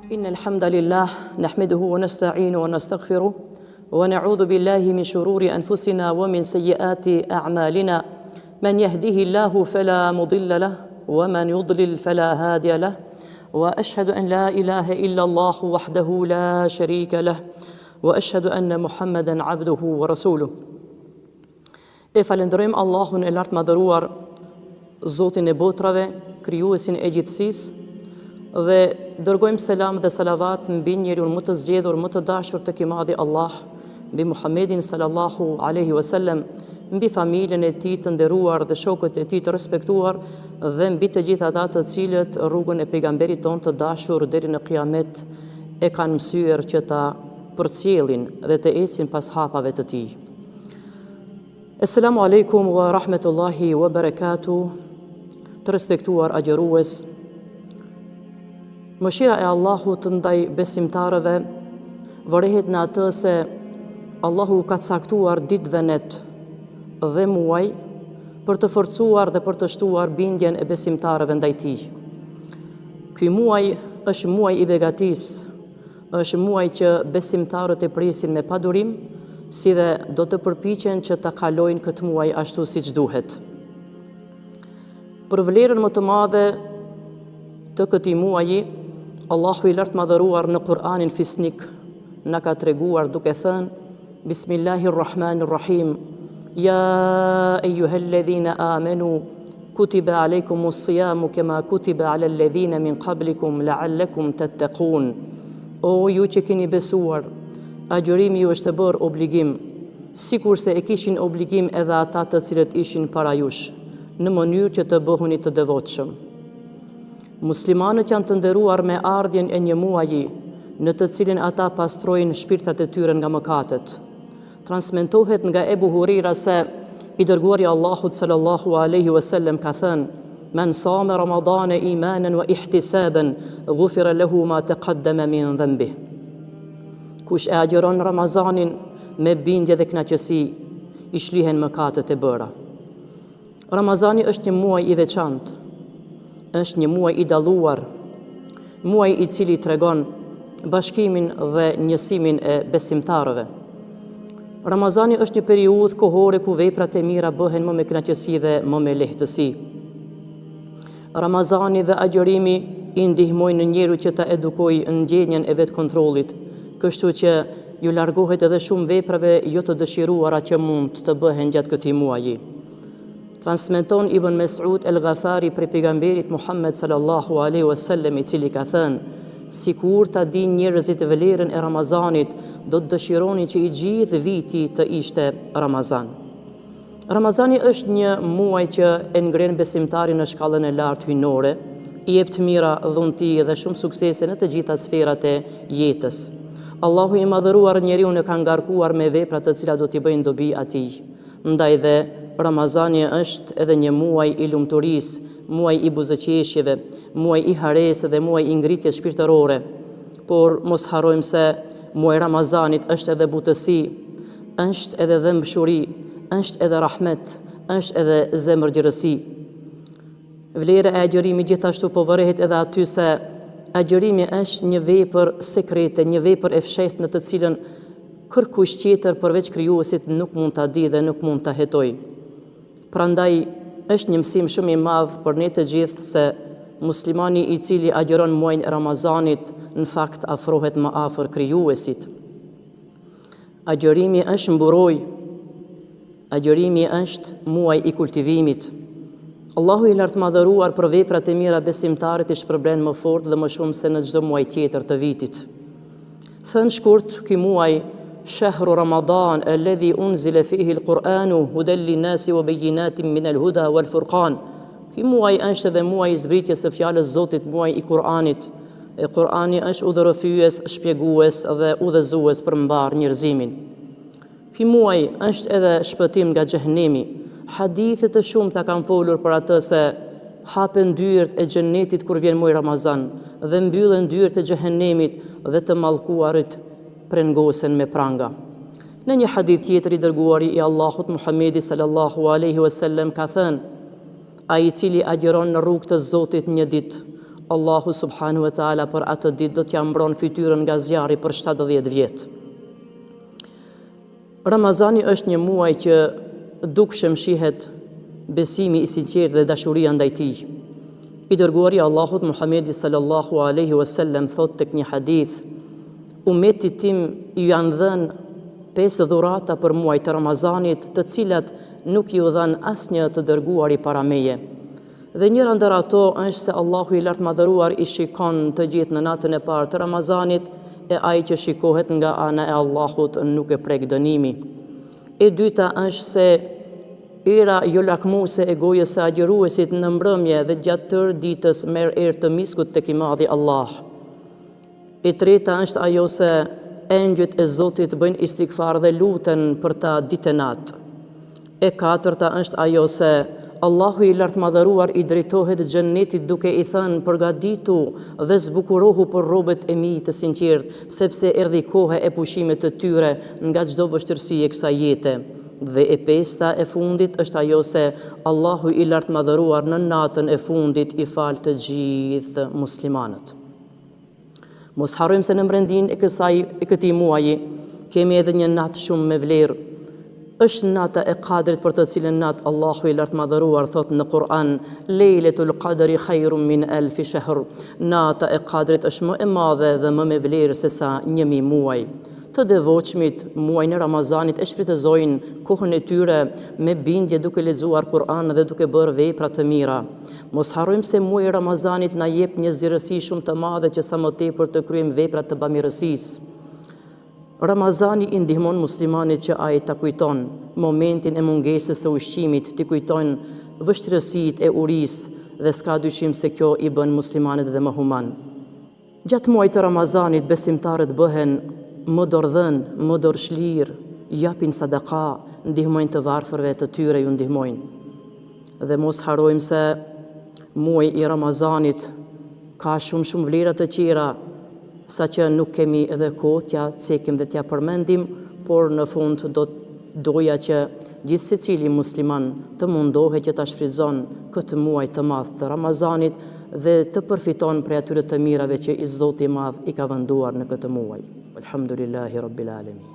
إن الحمد لله نحمده ونستعينه ونستغفره ونعوذ بالله من شرور أنفسنا ومن سيئات أعمالنا من يهده الله فلا مضل له ومن يضلل فلا هادي له وأشهد أن لا إله إلا الله وحده لا شريك له وأشهد أن محمدا عبده ورسوله. E falenderojmë Allahun e lartë madhëruar, Zotin e botrave, krijuesin e gjithësisë, dhe dërgojmë selam dhe salavat mbi njeriun më të zgjedhur, më të dashur tek i madhi Allah, mbi Muhammedin sallallahu alaihi wasallam, mbi familjen e tij të nderuar dhe shokët e tij të respektuar, dhe mbi të gjithë ata të cilët rrugën e pejgamberit ton të dashur deri në Kiamet e kanë mësyer që ta përcjellin dhe të ecin pas hapave të tij. Assalamu alaikum wa rahmetullahi wa barakatuh. Të respektuar agjërues, mëshira e Allahut ndaj besimtarëve vërehet në atë se Allahu ka caktuar ditë dhe net dhe muaj për të forcuar dhe për të shtuar bindjen e besimtarëve ndaj tij. Ky muaj është muaj i begatisë, është muaj që besimtarët e presin me padurim, si dhe do të përpiqen që ta kalojnë këtë muaj ashtu siç duhet. Për vlerën më të madhe të këtij muaji, Allahu i lartë madhëruar në Kur'anin fisnik na ka treguar duke thënë Bismillahirrahmanirrahim, Ya eyyuhalladhina amanu kutiba alaykumus siyamu kama kutiba alal ladhina min qablikum la'allakum tattaqun. O ju që keni besuar, agjërimi ju është bërë obligim, sikur se e kishin obligim edhe ata të cilët ishin para jush, në mënyrë që të bëhuni të devotshëm. Muslimanët janë të nderuar me ardhjen e një muaji në të cilin ata pastrojnë shpirtat e tyre nga mëkatet. Transmetohet nga Ebu Huraira se i dërguari Allahut sallallahu alaihi wasallam ka thënë: Men sama Ramadane imanan wa ihtisaban, ghufira lahu ma taqaddama min dhanbih. Kush e agjeron Ramazanin me bindje dhe kënaqësi, i shlihen mëkatet e bëra. Ramazani është një muaj i veçantë, është një muaj i dalluar, muaj i cili tregon bashkimin dhe njësimin e besimtarëve. Ramazani është një periudhë kohore ku veprat e mira bëhen më me kënaqësi dhe më me lehtësi. Ramazani dhe agjërimi i ndihmojnë njeriu që ta edukojë në ndjenjen e vetkontrollit, kështu që ju largohet edhe shumë veprave jo të dëshiruara që mund të bëhen gjatë këtij muaji. Transmeton Ibn Mes'ud el-Ghafari prej pejgamberit Muhammed sallallahu alaihi wasallam, i cili ka thënë: Sikur ta dinë njerëzit vlerën e Ramazanit, do të dëshironin që i gjithë viti të ishte Ramazan. Ramazani është një muaj që e ngren besimtarin në shkallën e lartë hyjnore, i jep të mira, dhunti dhe shumë suksese në të gjitha sferat e jetës. Allahu i madhëruar njeriu e ka ngarkuar me vepra të cilat do t'i bëjnë dobi atij. Ndaj dhe Ramazani është edhe një muaj i lumturisë, muaj i buzëqeshjeve, muaj i haresë dhe muaj i ngritjes shpirtërore. Por mos harrojmë se muaji Ramazanit është edhe butësi, është edhe dhëmbshuri, është edhe rahmet, është edhe zemërgjërësi. Vlera e agjërimit gjithashtu po vërehet edhe aty se agjërimi është një vepër sekrete, një vepër e fshehtë në të cilën kërkush tjetër përveç krijuesit nuk mund ta di dhe nuk mund ta hetojë. Prandaj është një mësim shumë i madh për ne të gjithë se muslimani i cili agjeron muajin e Ramazanit në fakt afrohet më afër krijuesit. Agjërimi është mburojë, agjërimi është muaj i kultivimit. Allahu i lartë madhëruar për veprat e mira besimtarit i shpërblen më fort dhe më shumë se në çdo muaj tjetër të vitit. Thënë shkurt, ky muaj Shahru Ramadan alladhi unzila fihi al-Qur'anu hudan lin-nasi wa bayyinatin min al-huda wal-furqan. Ky muaj është edhe muaji i zbritjes së fjalës Zotit, muaji i Kur'anit. E Kur'ani është udhërrëfyes, shpjegues dhe udhëzues për mbar njerëzimin. Ky muaj është edhe shpëtim nga xhehenemi. Hadithe të shumta kanë folur për atë se hapen dyert e xhennetit kur vjen muaji Ramazan dhe mbyllen dyert e xhehenemit dhe të mallkuarit prengosen me pranga. Në një hadith tjetër i dërguari i Allahut Muhammedi sallallahu alaihi wasallam ka thënë: Ai i cili agjeron në rrugë të Zotit një ditë, Allahu subhanahu wa taala për atë ditë do t'ja mbron fytyrën nga zjarri për 70 vjet. Ramazani është një muaj që dukshëm shihet besimi i sinqert dhe dashuria ndaj tij. I dërguari Allahut Muhamedi sallallahu alaihi wasallam thot tek një hadith: Ummetit tim ju janë dhënë 5 dhurata për muaj të Ramazanit, të cilat nuk ju dhanë asnjë të dërguari para meje. Dhe njëra ndër ato është se Allahu i lartë madhëruar i shikon të gjithë në natën e parë të Ramazanit, e ai që shikohet nga ana e Allahut nuk e prek dënimi. E dyta është se era jo lakmuese e gojës së agjëruesit në mbrëmje dhe gjatë tërë ditës merr erë të miskut tek i madhi Allah. E treta është ajo se engjëjt e Zotit bëjnë istigfar dhe luten për ta ditë e natë. E katërta është ajo se Allahu i lartë madhëruar i drejtohet xhennetit duke i thënë: përgatitu dhe zbukurohu për robët e mi të sinqert, sepse erdhi koha e pushimit të tyre nga çdo vështirësi e kësaj jete. Dhe e pesta e fundit është ajo se Allahu i lartë madhëruar në natën e fundit i fal të gjithë muslimanët. Mos harrojmë se në brendin e këtij muaji kemi edhe një natë shumë me vlerë. Është nata e Kadrit, për të cilën natë Allahu i lartë madhëruar thot në Kur'an: Lejletul Qadri khajrum min alfi shahr. Nata e Kadrit është më e madhe dhe më me vlerë se sa 1000 muaj. Të devotshmit muajin e Ramazanit e shfrytëzojnë kohën e tyre me bindje duke lexuar Kur'an dhe duke bërë vepra të mira. Mos harrojmë se muaji i Ramazanit na jep një zgjidhësi shumë të madhe që sa më tepër të kryejmë vepra të bamirësisë. Ramazani i ndihmon muslimanit që ai ta kujton momentin e mungesës së ushqimit, t'i kujtojnë vështirësitë e urisë dhe s'ka dyshim se kjo i bën muslimanët dhe më human. Gjatë muajit të Ramazanit besimtarët bëhen më dorëdhën, më dorëshlir, japin sadaka, ndihmojnë të varfërve, të tyre ju ndihmojnë. Dhe mos harrojmë se muaji i Ramazanit ka shumë vlera të tjera, sa që nuk kemi edhe kohë t'ja cekim dhe t'ja përmendim, por në fund doja që gjithë secili musliman të mundohet që ta shfrytëzon këtë muaj të madh të Ramazanit dhe të përfiton prej atyre të mirave që i Zoti i Madh i ka venduar në këtë muaj. Alhamdulillahi Rabbil Alamin.